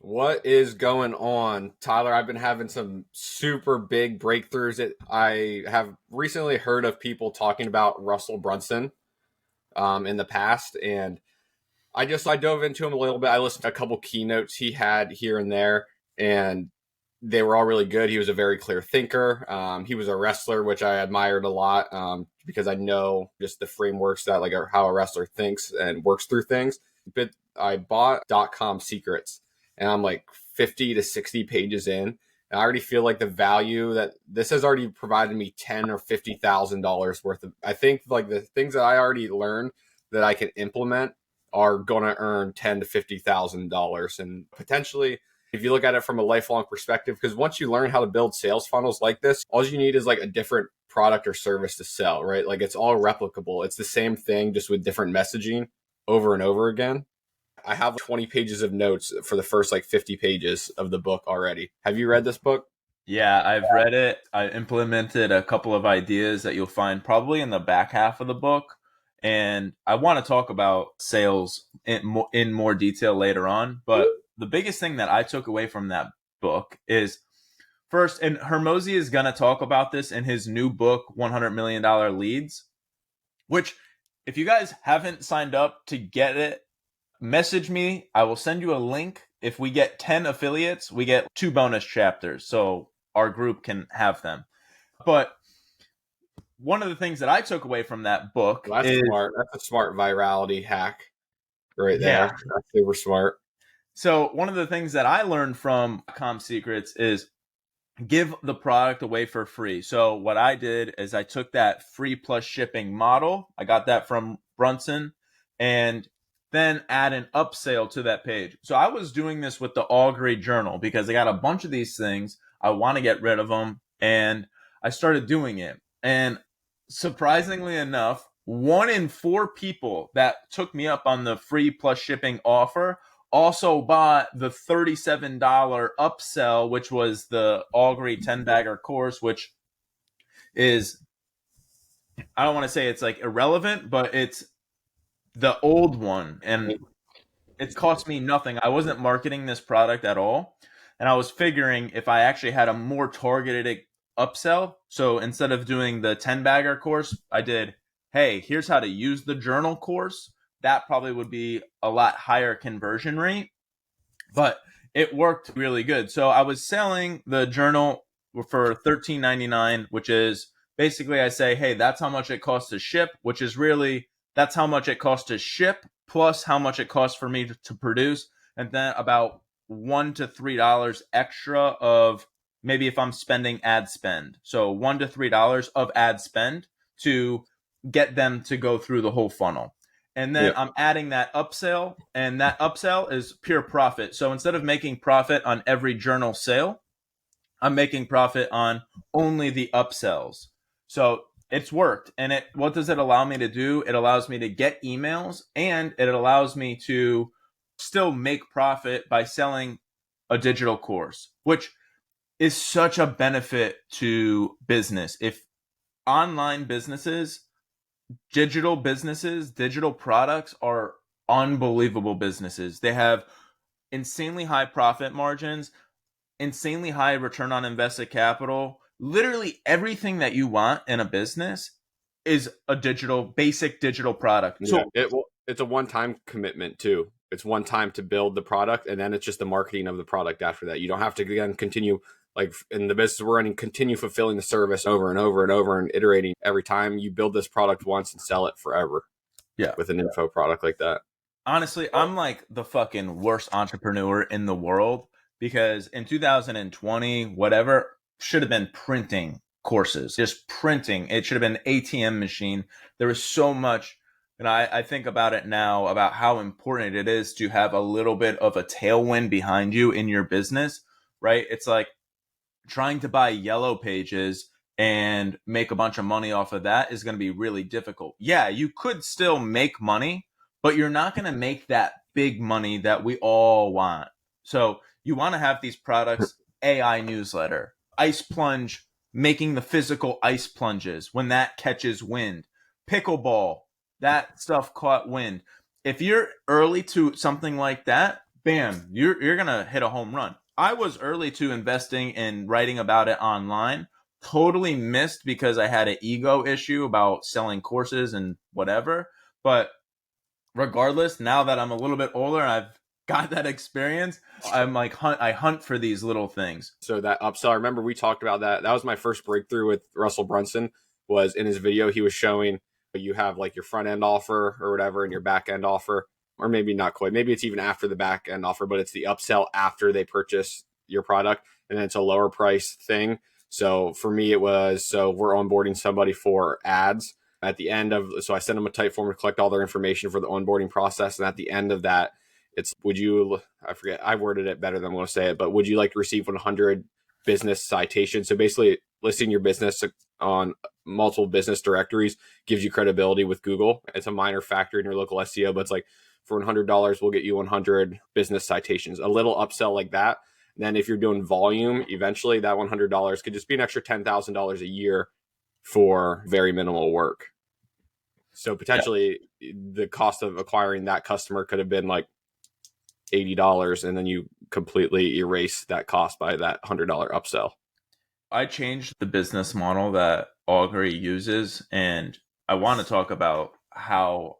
What is going on, Tyler? I've been having some super big breakthroughs. I have recently heard of people talking about Russell Brunson in the past, and I dove into him a little bit. I listened to a couple keynotes he had here and there, and they were all really good. He was a very clear thinker. He was a wrestler, which I admired a lot because I know just the frameworks that like how a wrestler thinks and works through things. But I bought Dotcom Secrets, and I'm like 50 to 60 pages in. And I already feel like the value that this has already provided me $10,000 or $50,000 worth of. I think like the things that I already learned that I can implement are going to earn $10,000 to $50,000, and potentially if you look at it from a lifelong perspective, because once you learn how to build sales funnels like this, all you need is like a different product or service to sell, right? Like it's all replicable. It's the same thing, just with different messaging over and over again. I have 20 pages of notes for the first like 50 pages of the book already. Have you read this book? Yeah, I've read it. I implemented a couple of ideas that you'll find probably in the back half of the book. And I want to talk about sales in more detail later on. But the biggest thing that I took away from that book is first, and Hermosi is going to talk about this in his new book, $100 million Leads, which if you guys haven't signed up to get it, message me. I will send you a link. If we get 10 affiliates, we get 2 bonus chapters. So our group can have them. But one of the things that I took away from that book Well, that's is smart. That's a smart virality hack right yeah. there. That's super smart. So one of the things that I learned from Com Secrets is give the product away for free. So what I did is I took that free plus shipping model. I got that from Brunson, and then add an upsell to that page. So I was doing this with the Augury journal because I got a bunch of these things. I want to get rid of them. And I started doing it. And surprisingly enough, 1 in 4 people that took me up on the free plus shipping offer also bought the $37 upsell, which was the Augury 10-bagger course, which is, I don't want to say it's like irrelevant, but it's the old one, and it cost me nothing. I wasn't marketing this product at all, and I was figuring if I actually had a more targeted upsell. So instead of doing the 10-bagger course, I did, hey, here's how to use the journal course. That probably would be a lot higher conversion rate, but it worked really good. So I was selling the journal for $13.99, which is basically I say, hey, that's how much it costs to ship, which is really that's how much it costs to ship plus how much it costs for me to produce, and then about $1 to $3 extra of maybe if I'm spending ad spend. So $1 to $3 of ad spend to get them to go through the whole funnel. And then I'm adding that upsell, and that upsell is pure profit. So instead of making profit on every journal sale, I'm making profit on only the upsells. So it's worked. And what does it allow me to do? It allows me to get emails, and it allows me to still make profit by selling a digital course, which is such a benefit to business. If online businesses, digital products are unbelievable businesses. They have insanely high profit margins, insanely high return on invested capital. Literally everything that you want in a business is a basic digital product. Yeah, it's a one-time commitment too. It's one time to build the product, and then it's just the marketing of the product after that. You don't have to again continue like in the business we're running, continue fulfilling the service over and over and over and iterating every time. You build this product once and sell it forever. Yeah. With an info product like that. Honestly, I'm like the fucking worst entrepreneur in the world because in 2020, whatever should have been printing courses, just printing. It should have been an ATM machine. There was so much. And I think about it now about how important it is to have a little bit of a tailwind behind you in your business, right? It's like trying to buy Yellow Pages and make a bunch of money off of that is going to be really difficult. Yeah, you could still make money, but you're not going to make that big money that we all want. So you want to have these products, AI newsletter, Ice Plunge, making the physical ice plunges when that catches wind, pickleball, that stuff caught wind. If you're early to something like that, bam, you're gonna hit a home run. I was early to investing in writing about it online. Totally missed because I had an ego issue about selling courses and whatever. But regardless, now that I'm a little bit older and I've got that experience, I'm like I hunt for these little things. So that upsell, I remember we talked about that. That was my first breakthrough with Russell Brunson. Was in his video he was showing you have like your front end offer or whatever and your back end offer, or maybe not quite. Maybe it's even after the back end offer, but it's the upsell after they purchase your product, and then it's a lower price thing. So for me, it was, so we're onboarding somebody for ads at the end of, so I send them a Typeform to collect all their information for the onboarding process. And at the end of that, it's, would you, I forget, I worded it better than I'm going to say it, but would you like to receive 100 business citations? So basically listing your business on multiple business directories gives you credibility with Google. It's a minor factor in your local SEO, but it's like, for $100, we'll get you 100 business citations, a little upsell like that. And then if you're doing volume, eventually that $100 could just be an extra $10,000 a year for very minimal work. So potentially the cost of acquiring that customer could have been like $80, and then you completely erase that cost by that $100 upsell. I changed the business model that Augury uses, and I want to talk about how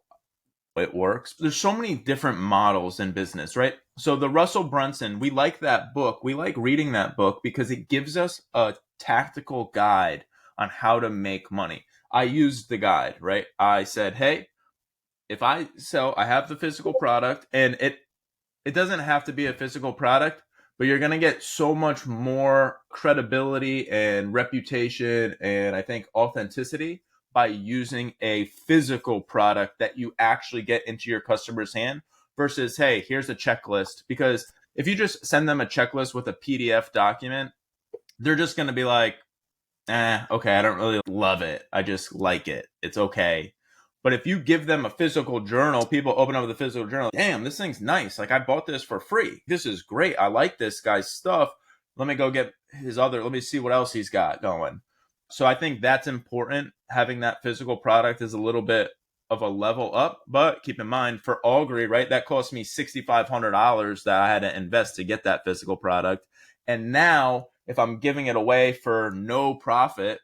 it works. There's so many different models in business, right? So the Russell Brunson, we like that book. We like reading that book because it gives us a tactical guide on how to make money. I used the guide, right? I said, hey, if I sell, I have the physical product, and it doesn't have to be a physical product, but you're going to get so much more credibility and reputation and I think authenticity by using a physical product that you actually get into your customer's hand versus, hey, here's a checklist. Because if you just send them a checklist with a PDF document, they're just going to be like, okay, I don't really love it. I just like it. It's okay. But if you give them a physical journal, people open up the physical journal. Damn, this thing's nice. Like, I bought this for free. This is great. I like this guy's stuff. Let me go get his other, let me see what else he's got going. So I think that's important. Having that physical product is a little bit of a level up. But keep in mind, for Augury, right, that cost me $6,500 that I had to invest to get that physical product. And now, if I'm giving it away for no profit,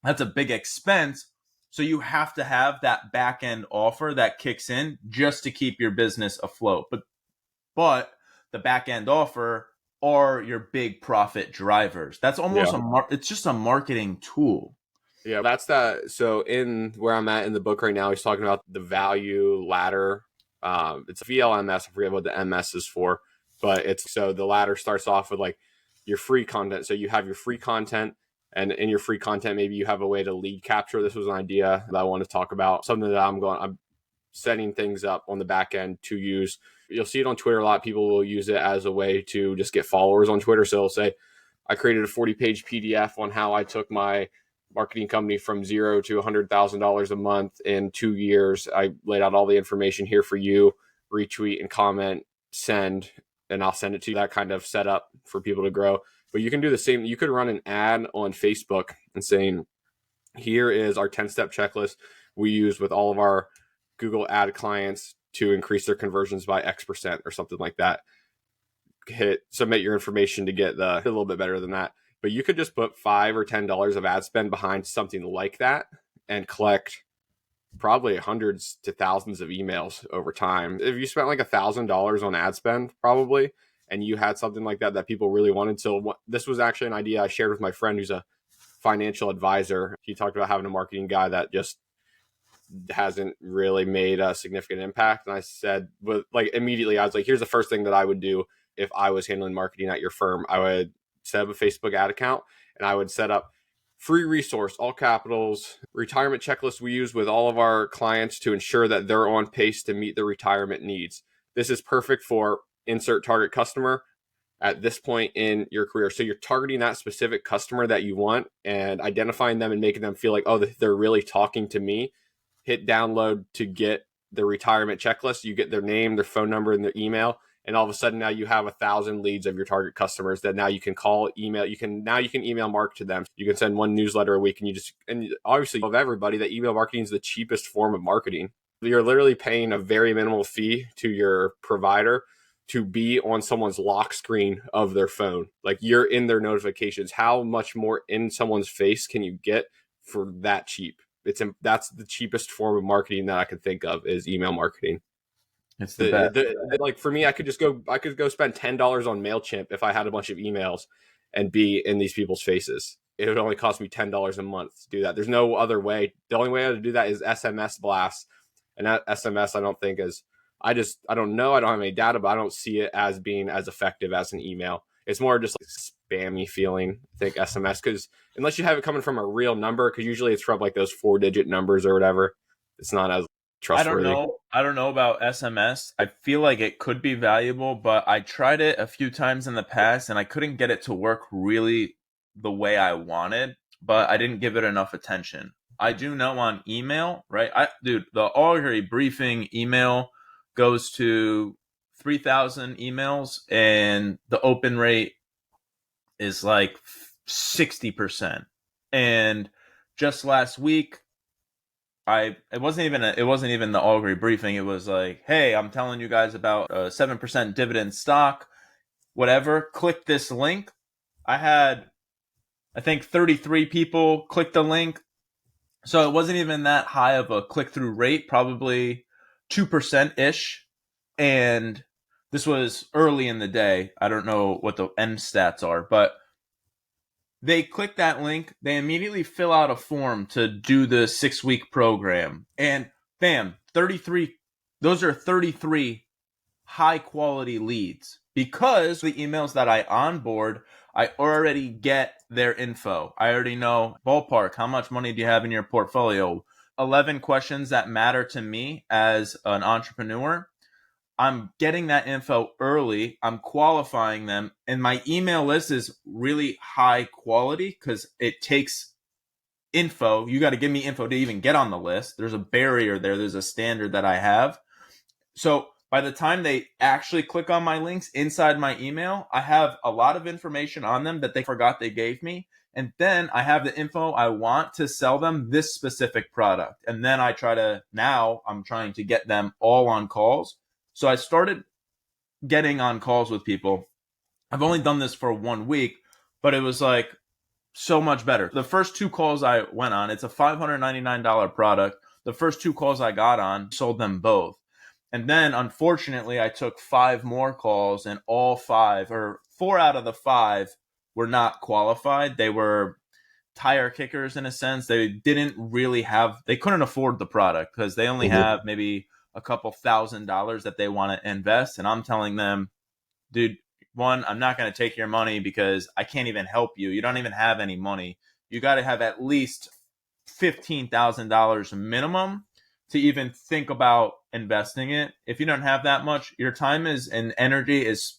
that's a big expense. So you have to have that back end offer that kicks in just to keep your business afloat. But the back end offer are your big profit drivers. That's almost it's just a marketing tool. Yeah, that's that. So in where I'm at in the book right now, he's talking about the value ladder. It's VLMS. I forget what the MS is for, but it's, so the ladder starts off with like your free content. So you have your free content, and in your free content, maybe you have a way to lead capture. This was an idea that I want to talk about. Something that I'm setting things up on the back end to use. You'll see it on Twitter a lot. People will use it as a way to just get followers on Twitter. So they'll say, I created a 40-page PDF on how I took my marketing company from zero to $100,000 a month in 2 years. I laid out all the information here for you. Retweet and comment, send, and I'll send it to you. That kind of setup for people to grow. But you can do the same. You could run an ad on Facebook and saying, here is our 10-step checklist we use with all of our Google ad clients to increase their conversions by X% or something like that. Submit your information to get a little bit better than that. But you could just put $5 or $10 of ad spend behind something like that and collect probably hundreds to thousands of emails over time. If you spent like $1,000 on ad spend, probably, and you had something like that people really wanted. So this was actually an idea I shared with my friend who's a financial advisor. He talked about having a marketing guy that just hasn't really made a significant impact. And I said, but like immediately I was like, here's the first thing that I would do if I was handling marketing at your firm. I would set up a Facebook ad account, and I would set up free resource, all capitals, retirement checklist we use with all of our clients to ensure that they're on pace to meet their retirement needs. This is perfect for insert target customer at this point in your career. So you're targeting that specific customer that you want and identifying them and making them feel like, oh, they're really talking to me. Hit download to get the retirement checklist. You get their name, their phone number, and their email. And all of a sudden now you have 1,000 leads of your target customers that now you can call, email. You can email market to them. You can send one newsletter a week, and obviously of everybody that email marketing is the cheapest form of marketing. You're literally paying a very minimal fee to your provider to be on someone's lock screen of their phone. Like you're in their notifications. How much more in someone's face can you get for that cheap? That's the cheapest form of marketing that I could think of is email marketing. It's the best. Like for me, I could go spend $10 on MailChimp if I had a bunch of emails and be in these people's faces. It would only cost me $10 a month to do that. There's no other way. The only way to do that is SMS blasts. And that SMS I don't think is I don't know. I don't have any data, but I don't see it as being as effective as an email. It's more just like spammy feeling, I think, SMS, because unless you have it coming from a real number, because usually it's from like those 4-digit numbers or whatever, it's not as trustworthy. I don't know about SMS. I feel like it could be valuable, but I tried it a few times in the past and I couldn't get it to work really the way I wanted, but I didn't give it enough attention. I do know on email, right? Dude, the Augury briefing email goes to 3,000 emails and the open rate is like 60%. And just last week, it wasn't even the Augury briefing. It was like, hey, I'm telling you guys about a 7% dividend stock, whatever. Click this link. I had, I think 33 people click the link. So it wasn't even that high of a click-through rate, probably 2%-ish. And this was early in the day. I don't know what the end stats are, but they click that link. They immediately fill out a form to do the 6-week program. And bam, 33. Those are 33 high-quality leads. Because the emails that I onboard, I already get their info. I already know ballpark, how much money do you have in your portfolio? 11 questions that matter to me as an entrepreneur. I'm getting that info early. I'm qualifying them. And my email list is really high quality because it takes info. You got to give me info to even get on the list. There's a barrier there. There's a standard that I have. So by the time they actually click on my links inside my email, I have a lot of information on them that they forgot they gave me. And then I have the info I want to sell them this specific product. And then I'm trying to get them all on calls. So I started getting on calls with people. I've only done this for 1 week, but it was like so much better. The first 2 calls I went on, it's a $599 product. The first 2 calls I got on, sold them both. And then, unfortunately, I took 5 more calls, and all 5, or 4 out of the 5, were not qualified. They were tire kickers in a sense. They couldn't afford the product because they only have maybe a couple $1,000s that they want to invest. And I'm telling them, dude, one, I'm not going to take your money because I can't even help you. You don't even have any money. You got to have at least $15,000 minimum to even think about investing it. If you don't have that much, your time and energy is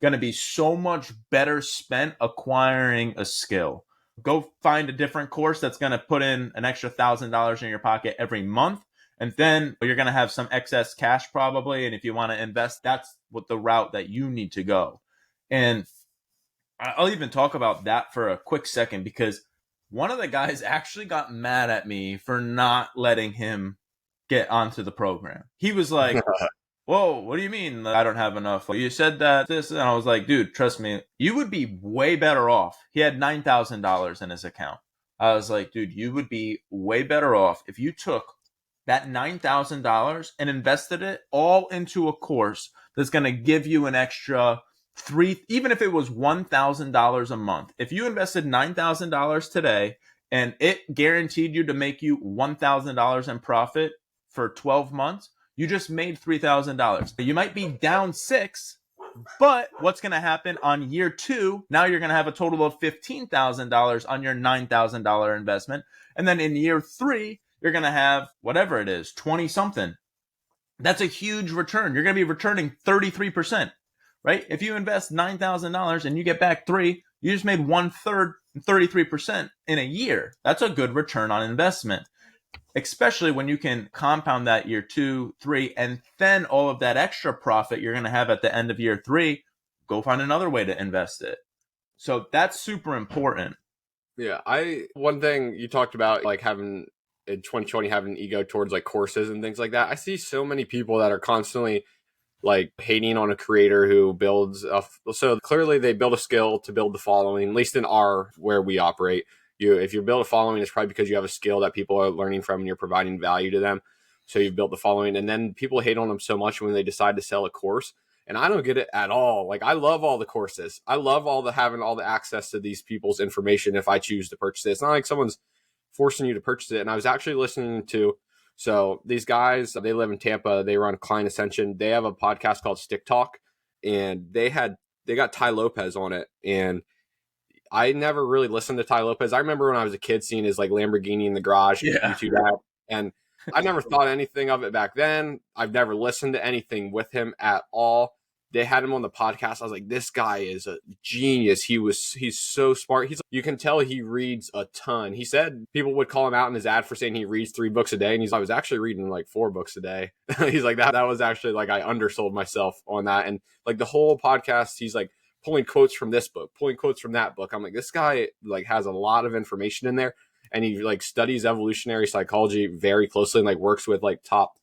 going to be so much better spent acquiring a skill. Go find a different course that's going to put in an extra $1,000 in your pocket every month. And then you're going to have some excess cash probably. And if you want to invest, that's what the route that you need to go. And I'll even talk about that for a quick second because one of the guys actually got mad at me for not letting him get onto the program. He was like, whoa, what do you mean I don't have enough? You said that this, and I was like, dude, trust me, you would be way better off. He had $9,000 in his account. I was like, dude, you would be way better off if you took that $9,000 and invested it all into a course that's going to give you an extra even if it was $1,000 a month. If you invested $9,000 today and it guaranteed you to make you $1,000 in profit for 12 months, you just made $3,000. You might be down 6, but what's going to happen on year 2? Now you're going to have a total of $15,000 on your $9,000 investment. And then in year 3, you're going to have whatever it is, 20 something. That's a huge return. You're going to be returning 33%, right? If you invest $9,000 and you get back 3, you just made 1/3, 33% in a year. That's a good return on investment, especially when you can compound that year 2, 3, and then all of that extra profit you're going to have at the end of year 3, go find another way to invest it. So that's super important. Yeah. One thing you talked about, like having in 2020, having an ego towards like courses and things like that. I see so many people that are constantly like hating on a creator who builds so clearly they build a skill to build the following, at least in our where we operate. If you build a following, it's probably because you have a skill that people are learning from and you're providing value to them. So you've built the following, and then people hate on them so much when they decide to sell a course. And I don't get it at all. Like, I love all the courses. I love having all the access to these people's information if I choose to purchase it. It's not like someone's forcing you to purchase it. And I was actually listening to, so these guys, they live in Tampa. They run Client Ascension. They have a podcast called Stick Talk, and they got Ty Lopez on it. And I never really listened to Ty Lopez. I remember when I was a kid seeing his like Lamborghini in the garage YouTube ad, and I never thought anything of it back then. I've never listened to anything with him at all. They had him on the podcast. I was like, this guy is a genius. He's so smart. You can tell he reads a ton. He said people would call him out in his ad for saying he reads 3 books a day. And I was actually reading like 4 books a day. He's like, that was actually like, I undersold myself on that. And like the whole podcast, he's like pulling quotes from this book, pulling quotes from that book. I'm like, this guy like has a lot of information in there. And he like studies evolutionary psychology very closely and like works with like top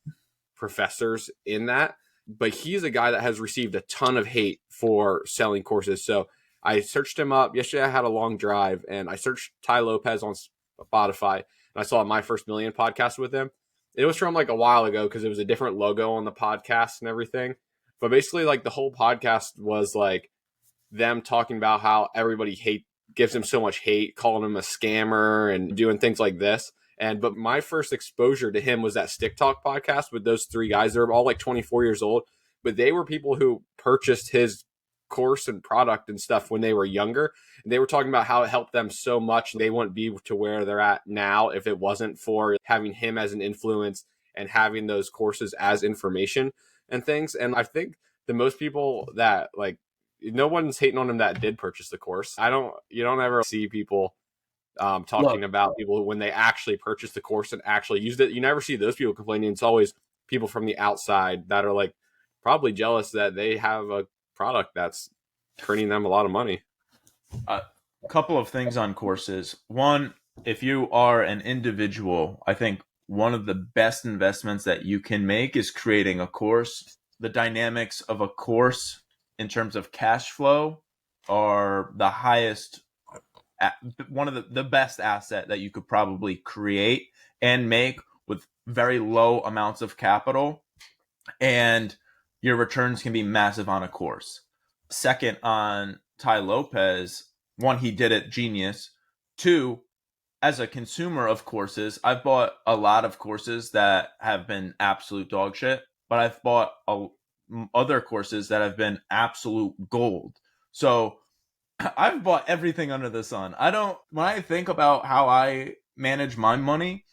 professors in that. But he's a guy that has received a ton of hate for selling courses. So I searched him up. Yesterday I had a long drive and I searched Ty Lopez on Spotify and I saw My First Million podcast with him. It was from like a while ago because it was a different logo on the podcast and everything. But basically like the whole podcast was like them talking about how everybody gives him so much hate, calling him a scammer and doing things like this. But my first exposure to him was that Stick Talk podcast with those 3 guys. They're all like 24 years old, but they were people who purchased his course and product and stuff when they were younger. And they were talking about how it helped them so much. They wouldn't be to where they're at now if it wasn't for having him as an influence and having those courses as information and things. And I think the most people that like, no one's hating on him that did purchase the course. You don't ever see people talking about people when they actually purchased the course and actually used it. You never see those people complaining. It's always people from the outside that are like probably jealous that they have a product that's earning them a lot of money. A couple of things on courses. One, if you are an individual, I think one of the best investments that you can make is creating a course. The dynamics of a course in terms of cash flow are the highest, one of the best asset that you could probably create and make with very low amounts of capital, and your returns can be massive on a course. Second, on Ty Lopez, 1, he did it genius. 2, as a consumer of courses, I've bought a lot of courses that have been absolute dog shit, but I've bought other courses that have been absolute gold. So I've bought everything under the sun. When I think about how I manage my money,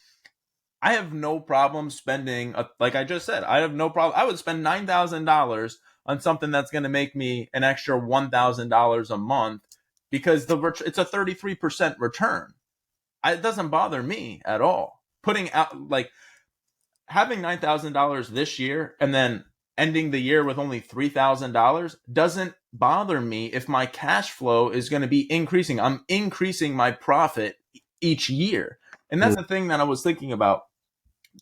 I have no problem spending, like I just said, I have no problem. I would spend $9,000 on something that's going to make me an extra $1,000 a month because it's a 33% return. It doesn't bother me at all. Putting out, like, having $9,000 this year and then ending the year with only $3,000 doesn't bother me if my cash flow is going to be increasing. I'm increasing my profit each year. And that's the thing that I was thinking about.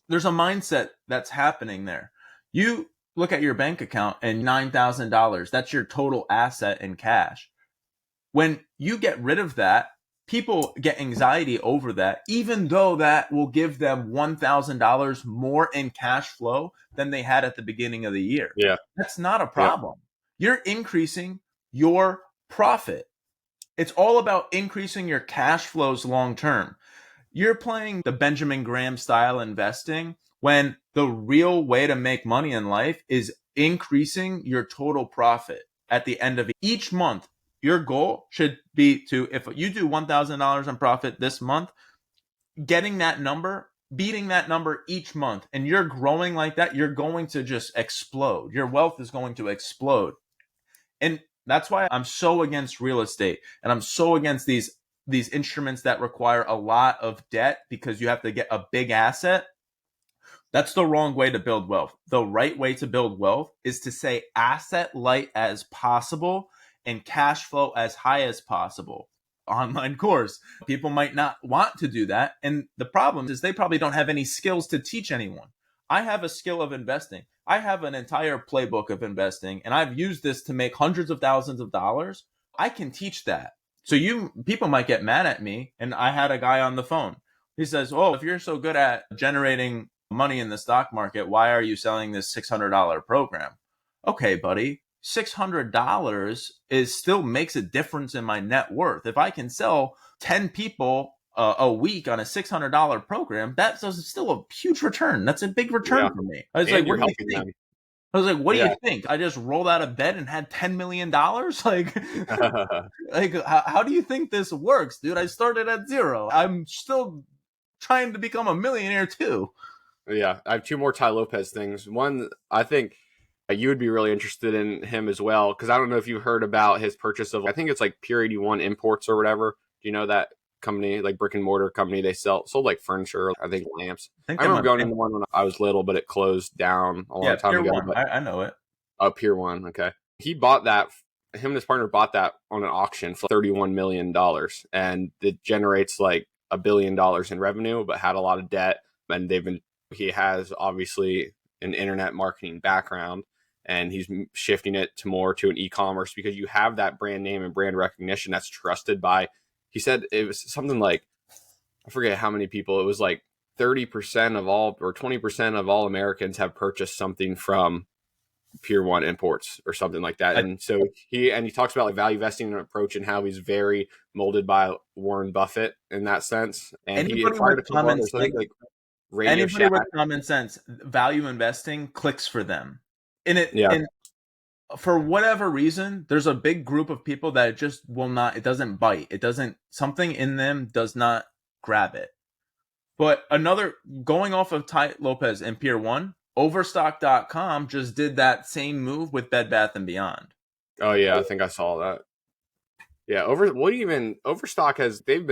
There's a mindset that's happening there. You look at your bank account and $9,000, that's your total asset in cash. When you get rid of that, people get anxiety over that, even though that will give them $1,000 more in cash flow than they had at the beginning of the year. Yeah. That's not a problem. Yeah. You're increasing your profit. It's all about increasing your cash flows long term. You're playing the Benjamin Graham style investing when the real way to make money in life is increasing your total profit at the end of each month. Your goal should be to, if you do $1,000 in profit this month, getting that number, beating that number each month, and you're growing like that, you're going to just explode. Your wealth is going to explode. And that's why I'm so against real estate. And I'm so against these instruments that require a lot of debt because you have to get a big asset. That's the wrong way to build wealth. The right way to build wealth is to say asset light as possible and cash flow as high as possible. Online course. People might not want to do that. And the problem is they probably don't have any skills to teach anyone. I have a skill of investing. I have an entire playbook of investing, and I've used this to make hundreds of thousands of dollars. I can teach that. So people might get mad at me. And I had a guy on the phone. He says, "Oh, if you're so good at generating money in the stock market, why are you selling this $600 program?" Okay, buddy, $600 is still makes a difference in my net worth. If I can sell 10 people a week on a $600 program, that's still a huge return. That's a big return for me. I was And like, you're what do you helping think? them. I was like, what do Yeah. you think? I just rolled out of bed and had $10 million? Like, like how do you think this works, dude? I started at zero. I'm still trying to become a millionaire too. Yeah, I have two more Ty Lopez things. One, I think you would be really interested in him as well, because I don't know if you've heard about his purchase of, I think it's like Pier 81 Imports or whatever. Do you know that company, like brick and mortar company? They sold like furniture, I think lamps. I think I that remember might going be. into one when I was little, but it closed down a long Yeah, time Pier ago. 1. But I know it. Pier 1, okay. He bought that, him and his partner bought that on an auction for $31 million. And it generates like $1 billion in revenue, but had a lot of debt. And he has obviously an internet marketing background, and he's shifting it to more to an e-commerce, because you have that brand name and brand recognition that's trusted by, he said it was something like, I forget how many people, it was like 30% of all, or 20% of all Americans have purchased something from Pier 1 Imports or something like that. And so he talks about like value investing approach and how he's very molded by Warren Buffett in that sense. And he Anybody with acquired a couple common others, I think sense, like Radio Shack. value investing clicks for them. Yeah. And for whatever reason, there's a big group of people that it just will not, it doesn't bite. Something in them does not grab it. But going off of Ty Lopez and Pier 1, Overstock.com just did that same move with Bed Bath & Beyond. Oh yeah, I think I saw that. Yeah, Overstock they've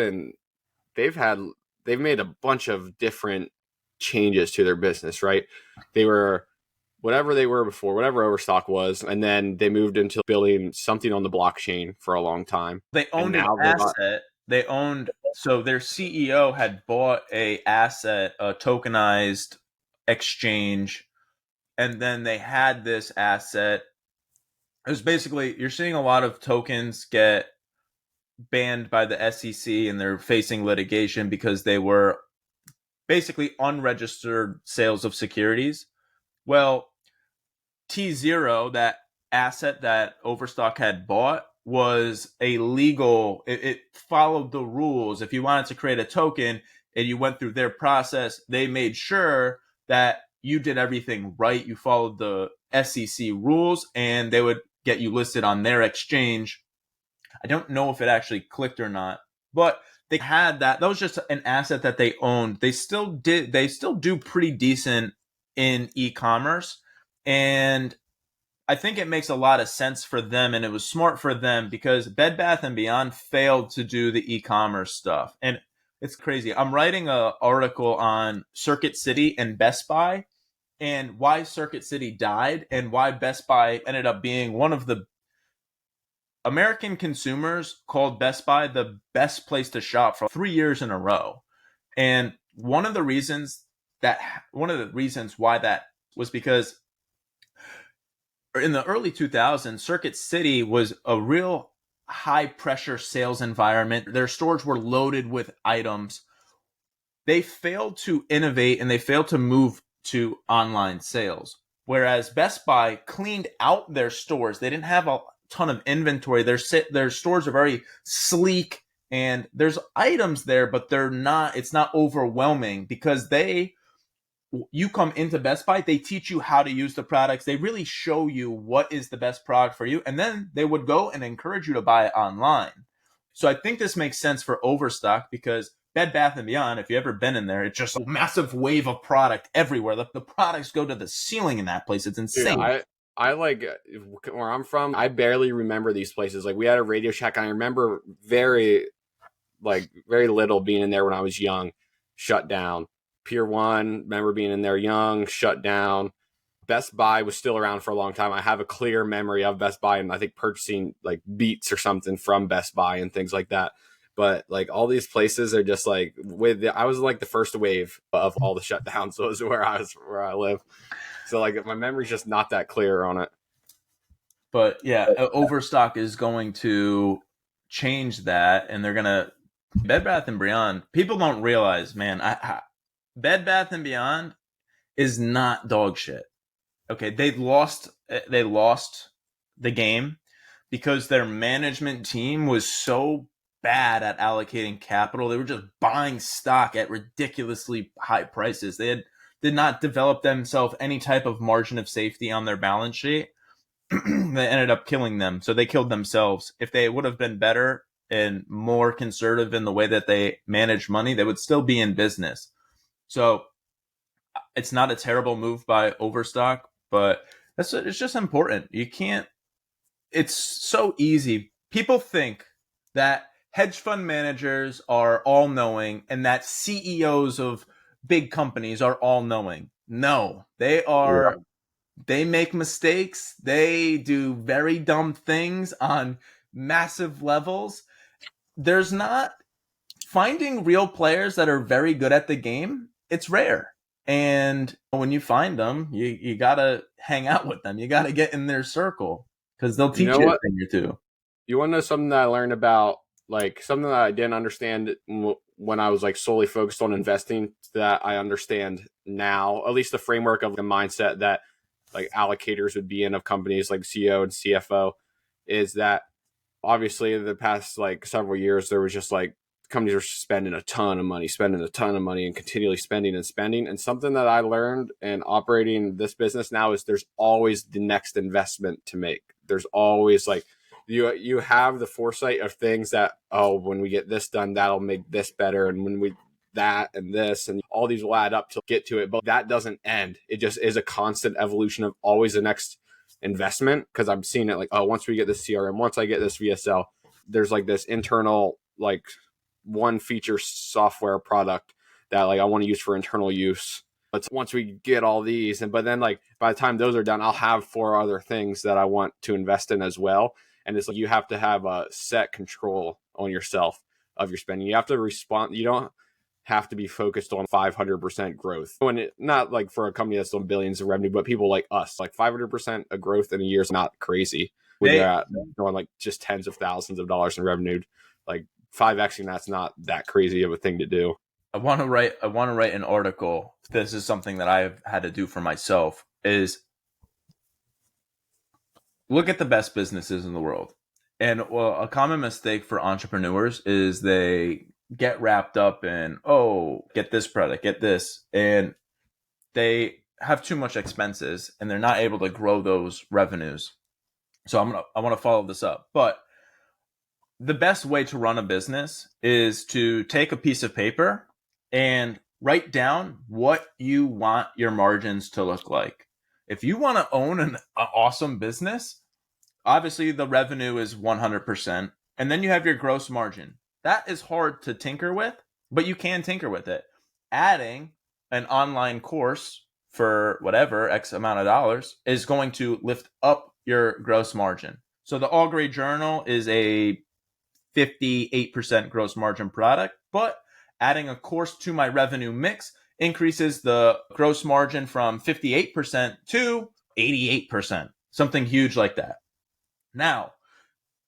made a bunch of different changes to their business, right? They were whatever they were before, whatever Overstock was, and then they moved into building something on the blockchain for a long time. They And owned an now asset. So their CEO had bought a asset, a tokenized exchange, and then they had this asset. It was basically, you're seeing a lot of tokens get banned by the SEC, and they're facing litigation because they were basically unregistered sales of securities. Well, T0, that asset that Overstock had bought, was a legal, it followed the rules. If you wanted to create a token and you went through their process, they made sure that you did everything right. You followed the SEC rules, and they would get you listed on their exchange. I don't know if it actually clicked or not, but they had that. That was just an asset that they owned. They still do pretty decent in e-commerce. And I think it makes a lot of sense for them, and it was smart for them because Bed Bath & Beyond failed to do the e-commerce stuff. And it's crazy. I'm writing an article on Circuit City and Best Buy, and why Circuit City died, and why Best Buy ended up being one of the American consumers called Best Buy the best place to shop for 3 years in a row. And one of the reasons why that was because in the early 2000s, Circuit City was a real high pressure sales environment. Their stores were loaded with items. They failed to innovate, and they failed to move to online sales. Whereas Best Buy cleaned out their stores. They didn't have a ton of inventory. Their stores are very sleek, and there's items there, but it's not overwhelming because you come into Best Buy, they teach you how to use the products. They really show you what is the best product for you. And then they would go and encourage you to buy it online. So I think this makes sense for Overstock because Bed Bath & Beyond, if you've ever been in there, it's just a massive wave of product everywhere. The products go to the ceiling in that place. It's insane. Dude, I like where I'm from. I barely remember these places. Like we had a Radio Shack, and I remember very little being in there when I was young. Shut down. Pier 1, remember being in there young, shut down. Best Buy was still around for a long time. I have a clear memory of Best Buy, and I think purchasing like Beats or something from Best Buy and things like that. But like all these places are just like I was like the first wave of all the shutdowns. So it was where I live. So like my memory's just not that clear on it. But yeah, Overstock is going to change that, and they're gonna Bed Bath and Beyond. People don't realize, man, Bed Bath and Beyond is not dog shit. Okay, they lost the game because their management team was so bad at allocating capital. They were just buying stock at ridiculously high prices. Did not develop themselves any type of margin of safety on their balance sheet. They ended up killing them. So they killed themselves. If they would have been better and more conservative in the way that they manage money, they would still be in business. So it's not a terrible move by Overstock, but it's just important. You can't, it's so easy. People think that hedge fund managers are all knowing and that CEOs of big companies are all knowing. No, they are. Yeah. They make mistakes. They do very dumb things on massive levels. There's not finding real players that are very good at the game. It's rare. And when you find them, you got to hang out with them. You got to get in their circle because they'll teach you a thing or two. You want to know something that I learned about, like something that I didn't understand when I was like solely focused on investing that I understand now, at least the framework of the mindset that like allocators would be in of companies like CEO and CFO, is that obviously the past like several years, there was just like companies were spending a ton of money and continually spending. And something that I learned in operating this business now is there's always the next investment to make. There's always like, you have the foresight of things that, oh, when we get this done, that'll make this better. And when we that and this and all these will add up to get to it. But that doesn't end. It just is a constant evolution of always the next investment. Because I'm seeing it like, oh, once we get this CRM, once I get this VSL, there's like this internal like one feature software product that like I want to use for internal use. But once we get all these, but then like by the time those are done, I'll have 4 other things that I want to invest in as well. And it's like you have to have a set control on yourself of your spending. You have to respond. You don't have to be focused on 500% growth. And not like for a company that's on billions of revenue, but people like us, like 500% of growth in a year is not crazy. When you're at going like just tens of thousands of dollars in revenue, like 5xing, that's not that crazy of a thing to do. I want to write an article. This is something that I've had to do for myself, is look at the best businesses in the world. And well, a common mistake for entrepreneurs is they get wrapped up in, oh, get this product, get this. And they have too much expenses and they're not able to grow those revenues. So I want to follow this up. But the best way to run a business is to take a piece of paper and write down what you want your margins to look like. If you want to own an awesome business, obviously the revenue is 100%. And then you have your gross margin. That is hard to tinker with, but you can tinker with it. Adding an online course for whatever X amount of dollars is going to lift up your gross margin. So the Augury Journal is a 58% gross margin product, but adding a course to my revenue mix increases the gross margin from 58% to 88%, something huge like that. Now,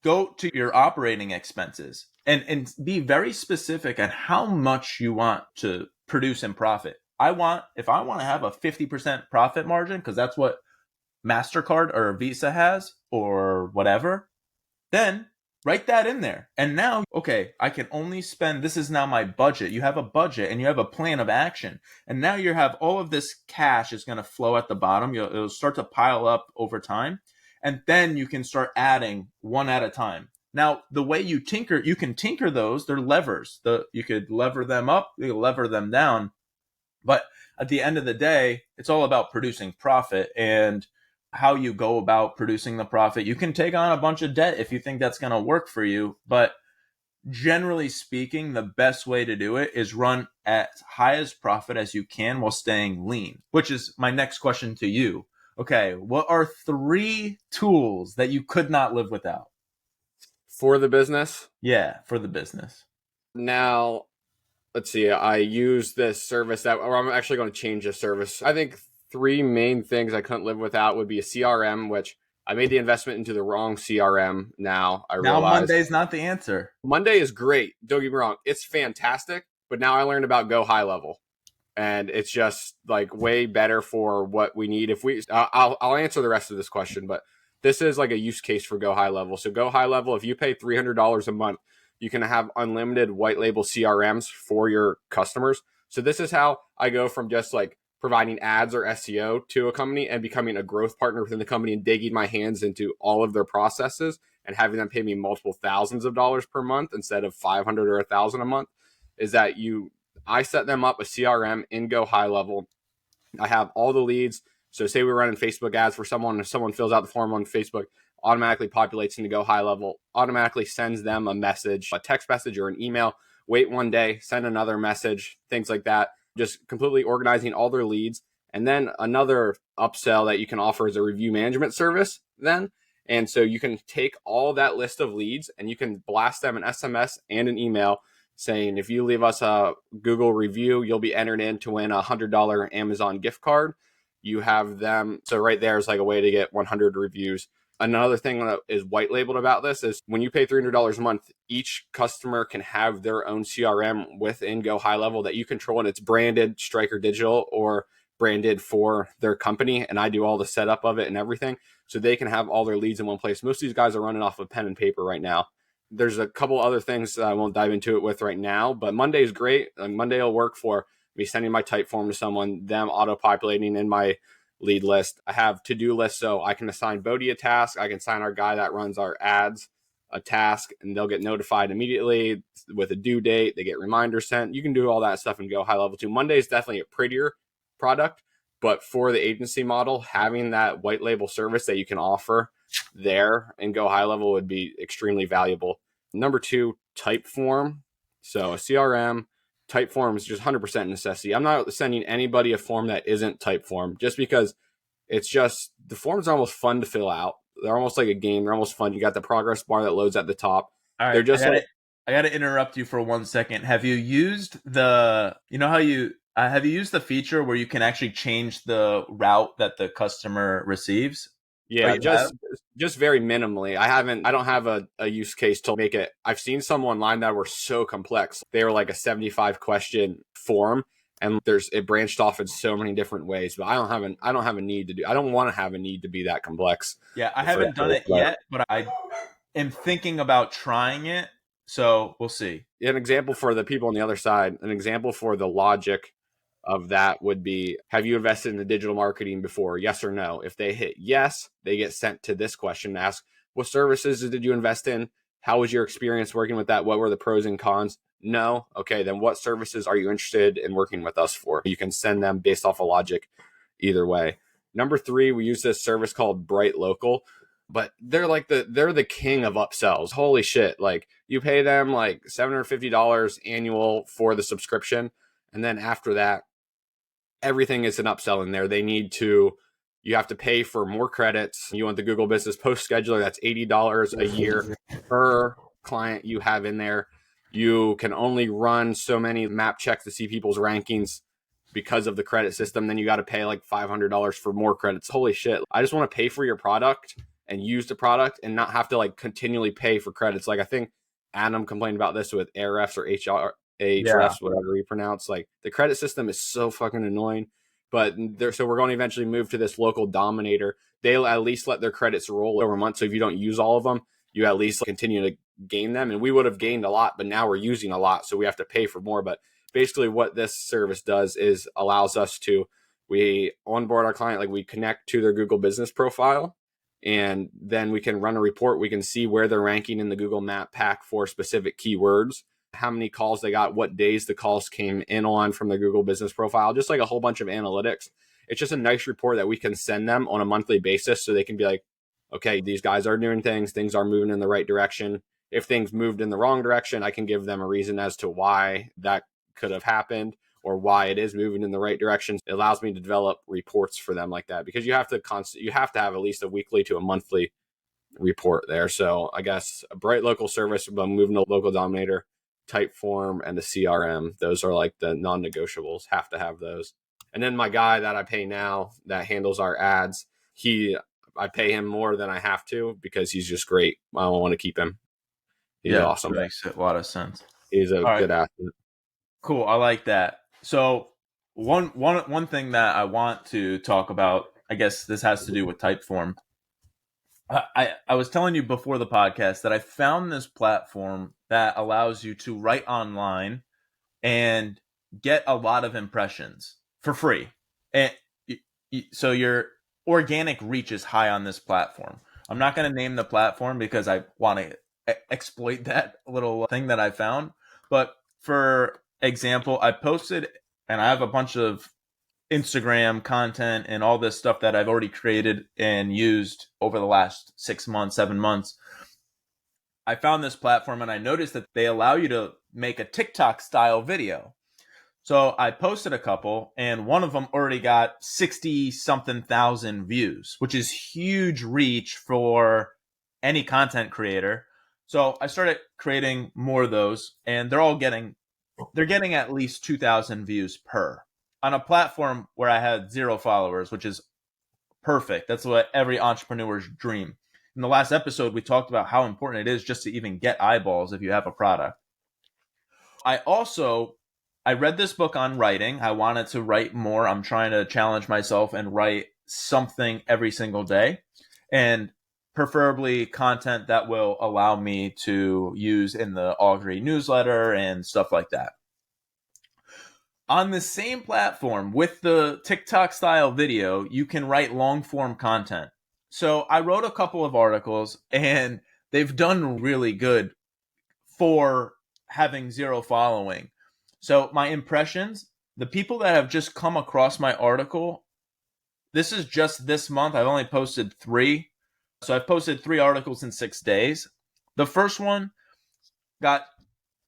go to your operating expenses and be very specific on how much you want to produce in profit. If I want to have a 50% profit margin, because that's what MasterCard or Visa has or whatever, then write that in there. And now, okay, I can only spend, this is now my budget. You have a budget and you have a plan of action. And now you have all of this cash is going to flow at the bottom. It'll start to pile up over time. And then you can start adding one at a time. Now, the way you can tinker those. They're levers. You could lever them up, you could lever them down. But at the end of the day, it's all about producing profit and how you go about producing the profit. You can take on a bunch of debt if you think that's going to work for you. But generally speaking, the best way to do it is run as high as profit as you can while staying lean, which is my next question to you. Okay, what are 3 tools that you could not live without? For the business? Yeah, for the business. Now, let's see, I use this service or I'm actually going to change this service. I think three main things I couldn't live without would be a CRM, which I made the investment into the wrong CRM. Now I Now realize Monday's not the answer. Monday is great. Don't get me wrong. It's fantastic. But now I learned about Go High Level. And it's just like way better for what we need. If we, I'll answer the rest of this question, but this is like a use case for Go High Level. So Go High Level, if you pay $300 a month, you can have unlimited white label CRMs for your customers. So this is how I go from just like providing ads or SEO to a company and becoming a growth partner within the company and digging my hands into all of their processes and having them pay me multiple thousands of dollars per month instead of 500 or 1,000 a month. Is that I set them up a CRM in Go High Level. I have all the leads. So say we're running Facebook ads for someone, if someone fills out the form on Facebook, automatically populates into Go High Level, automatically sends them a message, a text message or an email, wait one day, send another message, things like that, just completely organizing all their leads. And then another upsell that you can offer is a review management service then. And so you can take all that list of leads and you can blast them an SMS and an email saying, if you leave us a Google review, you'll be entered in to win a $100 Amazon gift card. You have them. So right there is like a way to get 100 reviews. Another thing that is white labeled about this is when you pay $300 a month, each customer can have their own CRM within Go High Level that you control, and it's branded Striker Digital or branded for their company. And I do all the setup of it and everything. So they can have all their leads in one place. Most of these guys are running off of pen and paper right now. There's a couple other things that I won't dive into it with right now, but Monday is great. Monday will work for me sending my Typeform to someone, them auto-populating in my lead list. I have to-do lists, so I can assign Bodhi a task. I can assign our guy that runs our ads a task, and they'll get notified immediately with a due date. They get reminders sent. You can do all that stuff and Go High Level too. Monday is definitely a prettier product, but for the agency model, having that white label service that you can offer there and Go High Level would be extremely valuable. Number two, Typeform. So a CRM, Typeform is just 100% necessity. I'm not sending anybody a form that isn't Typeform just because it's just, the forms are almost fun to fill out. They're almost like a game. They're almost fun. You got the progress bar that loads at the top. All right, They're just I got to interrupt you for 1 second. Have you used have you used the feature where you can actually change the route that the customer receives? Yeah, just very minimally. I don't have a use case to make it. I've seen some online that were so complex. They were like a 75 question form and it branched off in so many different ways, but I don't have a need to do. I don't want to have a need to be that complex. Yeah, I haven't done it yet, but I am thinking about trying it. So we'll see. An example for the people on the other side, an example for the logic of that would be, have you invested in the digital marketing before? Yes or no? If they hit yes, they get sent to this question to ask, what services did you invest in? How was your experience working with that? What were the pros and cons? No. Okay, then what services are you interested in working with us for? You can send them based off of logic either way. Number three, we use this service called Bright Local, but they're the king of upsells. Holy shit. Like you pay them like $750 annual for the subscription. And then after that, everything is an upsell in there. You have to pay for more credits. You want the Google Business Post Scheduler, that's $80 a year per client you have in there. You can only run so many map checks to see people's rankings because of the credit system. Then you got to pay like $500 for more credits. Holy shit. I just want to pay for your product and use the product and not have to like continually pay for credits. Like I think Adam complained about this with Ahrefs or Ahrefs, whatever you pronounce. Like the credit system is so fucking annoying. But so we're going to eventually move to this local Dominator. They'll at least let their credits roll over months. So if you don't use all of them, you at least continue to gain them. And we would have gained a lot, but now we're using a lot. So we have to pay for more. But basically what this service does is allows us to, we onboard our client, like we connect to their Google business profile. And then we can run a report. We can see where they're ranking in the Google Map pack for specific keywords, how many calls they got, what days the calls came in on from the Google business profile, just like a whole bunch of analytics. It's just a nice report that we can send them on a monthly basis so they can be like, okay, these guys are doing things are moving in the right direction. If things moved in the wrong direction, I can give them a reason as to why that could have happened or why it is moving in the right direction. It allows me to develop reports for them like that because you have to have at least a weekly to a monthly report there. So I guess a Bright Local service, but moving to local Dominator, Typeform, and the CRM. Those are like the non-negotiables. Have to have those. And then my guy that I pay now that handles our ads, I pay him more than I have to because he's just great. I want to keep him. He's awesome. That makes a lot of sense. He's a good athlete. Cool. I like that. So one thing that I want to talk about, I guess this has to do with Typeform. I was telling you before the podcast that I found this platform that allows you to write online and get a lot of impressions for free. And so your organic reach is high on this platform. I'm not going to name the platform because I want to exploit that little thing that I found. But for example, I posted, and I have a bunch of Instagram content and all this stuff that I've already created and used over the last 6 months, 7 months. I found this platform and I noticed that they allow you to make a TikTok style video. So I posted a couple and one of them already got 60 something thousand views, which is huge reach for any content creator. So I started creating more of those and they're getting at least 2,000 views per on a platform where I had 0 followers, which is perfect. That's what every entrepreneur's dream. In the last episode, we talked about how important it is just to even get eyeballs if you have a product. I read this book on writing. I wanted to write more. I'm trying to challenge myself and write something every single day, and preferably content that will allow me to use in the Augury newsletter and stuff like that. On the same platform with the TikTok style video, you can write long form content. So I wrote a couple of articles and they've done really good for having 0 following. So my impressions, the people that have just come across my article, this is just this month. I've only posted 3. So I've posted 3 articles in 6 days. The first one got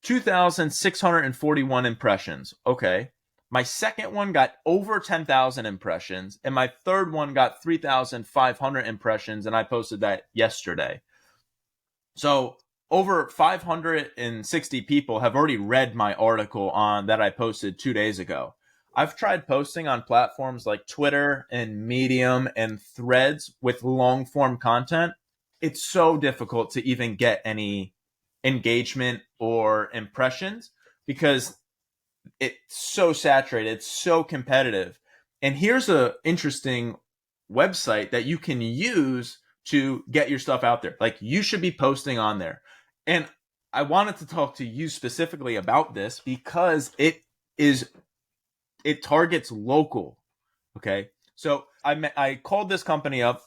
2,641 impressions. Okay. My second one got over 10,000 impressions. And my third one got 3,500 impressions. And I posted that yesterday. So over 560 people have already read my article on that I posted 2 days ago. I've tried posting on platforms like Twitter and Medium and Threads with long form content. It's so difficult to even get any engagement or impressions because it's so saturated, it's so competitive. And here's an interesting website that you can use to get your stuff out there. Like, you should be posting on there. And I wanted to talk to you specifically about this because it targets local. Okay. So I called this company up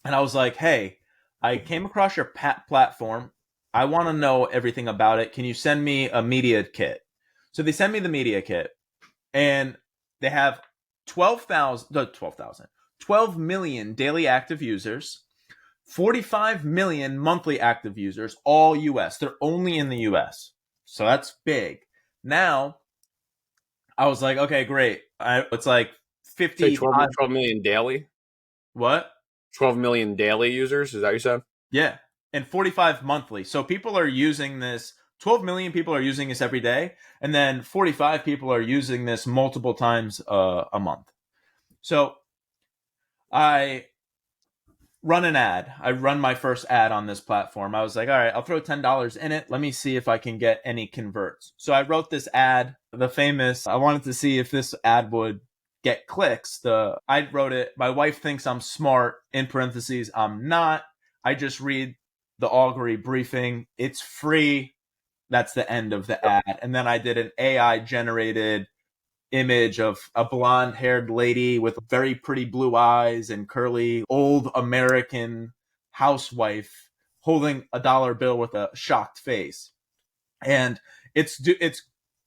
and I was like, hey, I came across your platform. I want to know everything about it. Can you send me a media kit? So they send me the media kit and they have 12 million daily active users, 45 million monthly active users, all US. They're only in the US. So that's big. Now, I was like, okay, great. It's like 50. 12 million daily? What? 12 million daily users? Is that what you said? Yeah. And 45 monthly. So people are using this. 12 million people are using this every day. And then 45 people are using this multiple times a month. So I run an ad. I run my first ad on this platform. I was like, all right, I'll throw $10 in it. Let me see if I can get any converts. So I wrote this ad, I wanted to see if this ad would get clicks. I wrote it. My wife thinks I'm smart. In parentheses, I'm not. I just read the Augury briefing. It's free. That's the end of the ad. And then I did an AI generated image of a blonde haired lady with very pretty blue eyes and curly old American housewife holding a dollar bill with a shocked face. And it's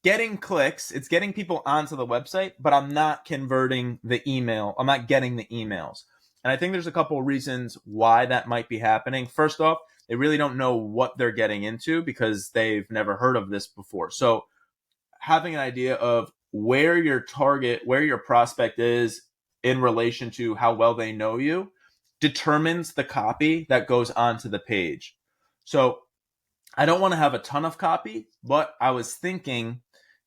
getting clicks. It's getting people onto the website, but I'm not converting the email. I'm not getting the emails. And I think there's a couple of reasons why that might be happening. First off, they really don't know what they're getting into because they've never heard of this before. So having an idea of where your prospect is in relation to how well they know you determines the copy that goes onto the page. So I don't want to have a ton of copy, but I was thinking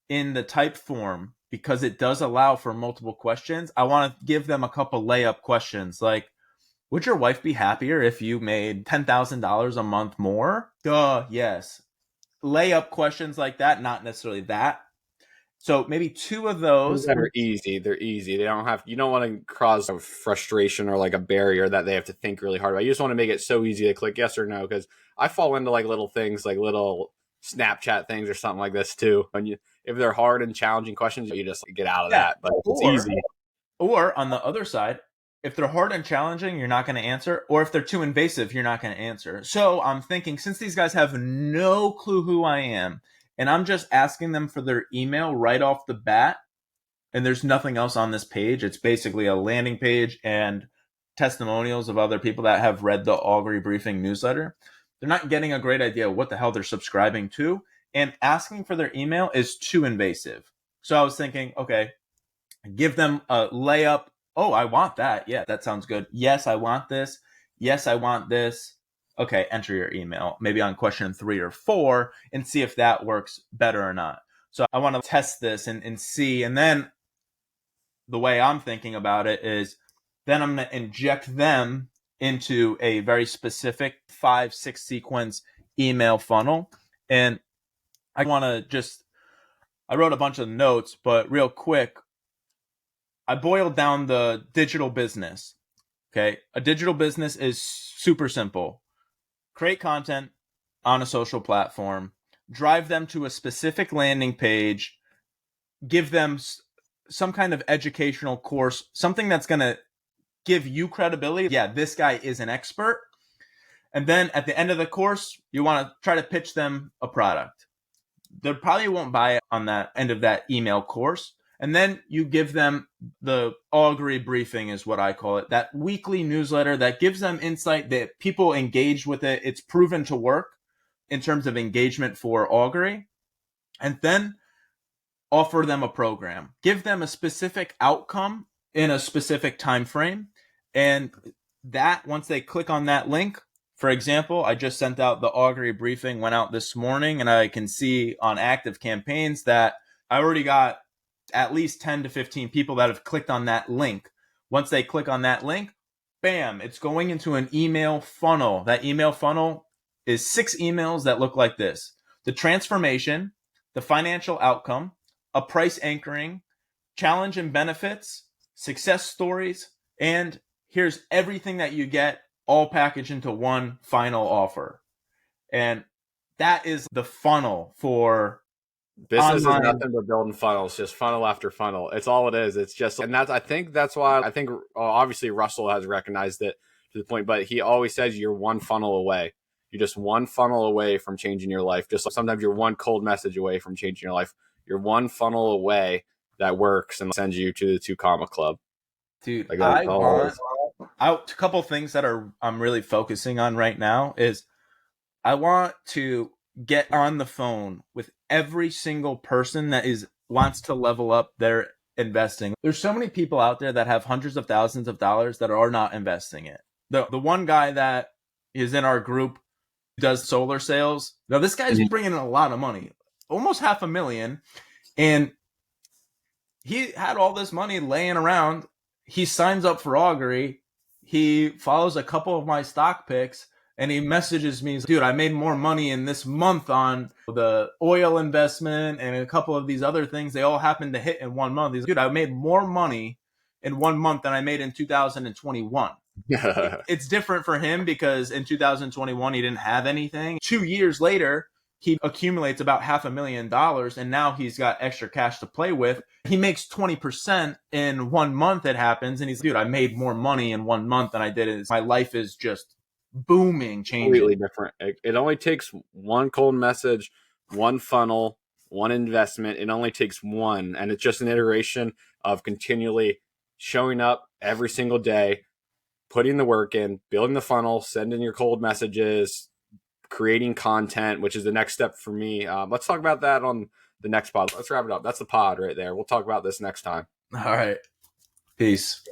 in the Typeform, because it does allow for multiple questions, I want to give them a couple layup questions like, would your wife be happier if you made $10,000 a month more? Duh, yes. Layup questions like that, not necessarily that. So maybe 2 of those. That are easy. They're easy. They don't have. You don't want to cause a frustration or like a barrier that they have to think really hard about. You just want to make it so easy to click yes or no. Because I fall into like little things, like little Snapchat things or something like this too. And if they're hard and challenging questions, you just get out of that. But it's easy. Or on the other side, if they're hard and challenging, you're not going to answer. Or if they're too invasive, you're not going to answer. So I'm thinking, since these guys have no clue who I am, and I'm just asking them for their email right off the bat, and there's nothing else on this page. It's basically a landing page and testimonials of other people that have read the Augury briefing newsletter. They're not getting a great idea of what the hell they're subscribing to, and asking for their email is too invasive. So I was thinking, okay, give them a layup. Oh, I want that. Yeah, that sounds good. Yes, I want this. Yes, I want this. Okay, enter your email, maybe on question 3 or 4, and see if that works better or not. So I want to test this and see. And then the way I'm thinking about it is then I'm going to inject them into a very specific 5-6 sequence email funnel. And I want to I wrote a bunch of notes, but real quick, I boiled down the digital business. Okay. A digital business is super simple. Create content on a social platform, drive them to a specific landing page, give them some kind of educational course, something that's going to give you credibility. Yeah, this guy is an expert. And then at the end of the course, you want to try to pitch them a product. They probably won't buy it on that end of that email course. And then you give them the Augury briefing, is what I call it, that weekly newsletter that gives them insight, that people engage with it. It's proven to work in terms of engagement for Augury. And then offer them a program, give them a specific outcome in a specific time frame. And that, once they click on that link, for example, I just sent out the Augury briefing, went out this morning, and I can see on active campaigns that I already got at least 10 to 15 people that have clicked on that link. Once they click on that link, bam, it's going into an email funnel. That email funnel is 6 emails that look like this: the transformation, the financial outcome, a price anchoring, challenge and benefits, success stories, and here's everything that you get all packaged into one final offer. And that is the funnel for Business online. is nothing but building funnels, just funnel after funnel. It's all it is. It's just, and I think that's why obviously Russell has recognized it to the point, but he always says you're one funnel away. You're just one funnel away from changing your life. Just like sometimes you're one cold message away from changing your life. You're one funnel away that works and sends you to the 2 Comma Club. Dude, Like a couple things that I'm really focusing on right now is I want to get on the phone with every single person that wants to level up their investing. There's so many people out there that have hundreds of thousands of dollars that are not investing it. The one guy that is in our group does solar sales. Now this guy's bringing in a lot of money, almost $500,000, and he had all this money laying around. He signs up for Augury. He follows a couple of my stock picks, and he messages me, dude, I made more money in this month on the oil investment and a couple of these other things. They all happened to hit in 1 month. He's, dude, I made more money in 1 month than I made in 2021. It's different for him because in 2021, he didn't have anything. 2 years later, he accumulates about $500,000, and now he's got extra cash to play with. He makes 20% in 1 month. It happens, and he's, dude, I made more money in 1 month than I did. My life is just booming, changing. Completely different. It only takes one cold message, one funnel, one investment. It only takes one, and it's just an iteration of continually showing up every single day, putting the work in, building the funnel, sending your cold messages, creating content, which is the next step for me. Let's talk about that on the next pod. Let's wrap it up. That's the pod right there. We'll talk about this next time. All right. Peace.